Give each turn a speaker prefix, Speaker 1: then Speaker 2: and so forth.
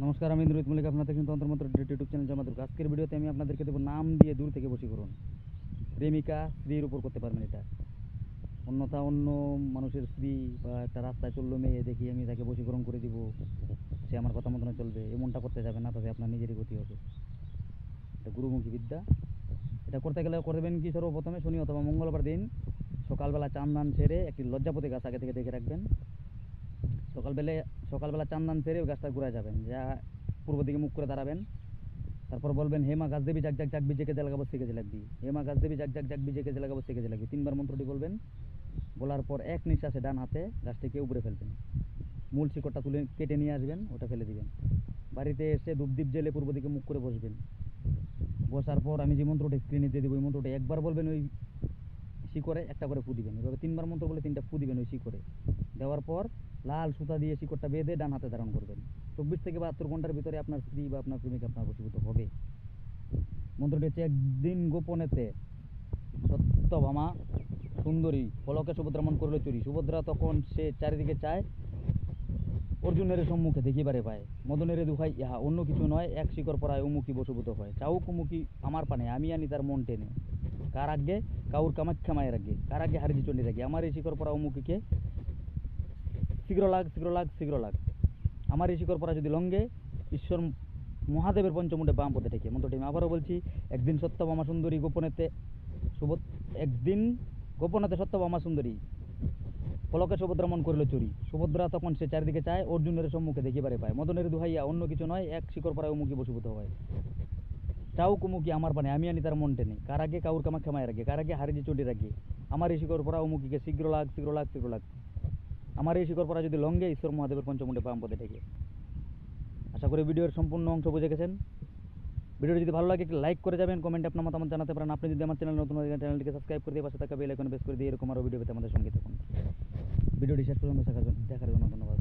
Speaker 1: নমস্কার, আমি ইন্দ্রজিৎ মল্লিক। আপনাদের দেখছেন তন্ত্রমন্ত্র ইউটিউব চ্যানেল জমাতুর্ক। আজকের ভিডিওতে আমি আপনাদেরকে দেবো নাম দিয়ে দূর থেকে বশীকরণ। প্রেমিকা স্ত্রীর উপর করতে পারবেন এটা। অন্যথা অন্য মানুষের স্ত্রী বা একটা রাস্তায় চললো মেয়ে দেখি আমি তাকে বশীকরণ করে দিব, সে আমার কথা মতন চলবে, এমনটা করতে যাবে না, তাতে আপনার নিজেরই ক্ষতি হবে। এটা গুরুমুখী বিদ্যা। এটা করতে গেলে করবেন কি, সর্বপ্রথমে শনি অথবা মঙ্গলবার দিন সকালবেলা চান দান সেরে একটি লজ্জাপতি গাছ আগে থেকে দেখে রাখবেন। সকালবেলা সকালবেলা চান দান সেরে ওই গাছটা ঘুরে যাবেন, যা পূর্ব দিকে মুখ করে দাঁড়াবেন। তারপর বলবেন, হে মা গাছ দেবী জাগ জাগ জাগ বিজে কেজে লাগাবো সে কেজে লাগবি। হে মা গাছ দেবী জাগ জাগ জাগ বিজে কেজে লাগাবো সে কেজে লাগবি। তিনবার মন্ত্রটি বলবেন। বলার পর এক নিঃশ্বাসে ডান হাতে গাছটিকে উপরে ফেলবেন। মূল শিকড়টা তুলে কেটে নিয়ে আসবেন, ওটা ফেলে দিবেন। বাড়িতে এসে ধূপদীপ জেলে পূর্ব দিকে মুখ করে বসবেন। বসার পর আমি যে মন্ত্রটি স্ক্রিনে দিয়ে দেবো, ওই মন্ত্রটি একবার বলবেন, ওই শিকড়ে একটা করে ফু দিবেন। এভাবে তিনবার মন্ত্র বলে তিনটা ফু দিবেন ওই শিকড়ে। দেওয়ার পর লাল সুতা দিয়ে শিকড়টা বেঁধে ডান হাতে ধারণ করবেন। 24 থেকে 72 ঘন্টার ভিতরে আপনার স্ত্রী বা আপনার প্রেমিকা আপনার বশীভূত হবে। মন্ত্রটি হচ্ছে, একদিন গোপনেতে সত্যভামা সুন্দরী পলকে সুভদ্রা মন করলে চুরি। সুভদ্রা তখন সে চারিদিকে চায়, অর্জুনের সম্মুখে দেখিবারে পায়। মদনের দুহাই ইহা অন্য কিছু নয়, এক শিকড় পরায় উমুখী বশীভূত হয়। চাউক উমুখী আমার পানে, আমি আনি তার মন টেনে। কার আগে? কাউর কামাখ্যা মায়ের আগে। কার আগে? হারিজি চণ্ডীর আগে। আমার এই শিকড় পরা উমুখীকে শীঘ্র লাগ, শীঘ্র লাগ, শীঘ্র লাগ। আমার এই শিকড় পরা যদি লঙ্গে, ঈশ্বর মহাদেবের পঞ্চমুণ্ডে বাম পথে ঠেকে। মন্ত্রটি আমি আবারও বলছি, একদিন সত্যভামা সুন্দরী গোপনেতে একদিন গোপনেতে সত্যভামা সুন্দরী পলকে সুভদ্রা মন করিল চুরি। সুভদ্রা তখন সে চারিদিকে চায়, অর্জুনের সম্মুখে দেখিবারে পায়। মদনের দুহাইয়া অন্য কিছু নয়, এক শিকড় পরায় উমুখী বশীভূত হয়। চাও কুমুকি আমার পানে, আমি আনি তার মন টেনে। কার আগে? কাউর কামাখ্যা মায়ের আগে। কার আগে? হারিজি চণ্ডীর আগে। আমার এই শিকড় পরা উমুখীকে শীঘ্র লাগ, শীঘ্র লাগ, শীঘ্র লাগ। আমার এই শিকড় পরা যদি লঙ্গে, ঈশ্বর মহাদেবের পঞ্চমুণ্ডে বাম পথে ঠেকে। আশা করি ভিডিওর সম্পূর্ণ অংশ বুঝে গেছেন। ভিডিওটি যদি ভালো লাগে একটি লাইক করে যাবেন, কমেন্টে আপনার মতামত জানাতে পারেন। আপনি যদি আমার চ্যানেল নতুন হয়ে চ্যানেলটিকে সাবস্ক্রাইব করে দিয়ে পাশে থাকা বেল আইকনে প্রেস করে দিয়ে এরকম আরও ভিডিও পেতে আমাদের সঙ্গে থাকুন। ভিডিওটি শেষ পর্যন্ত দেখার জন্য ধন্যবাদ।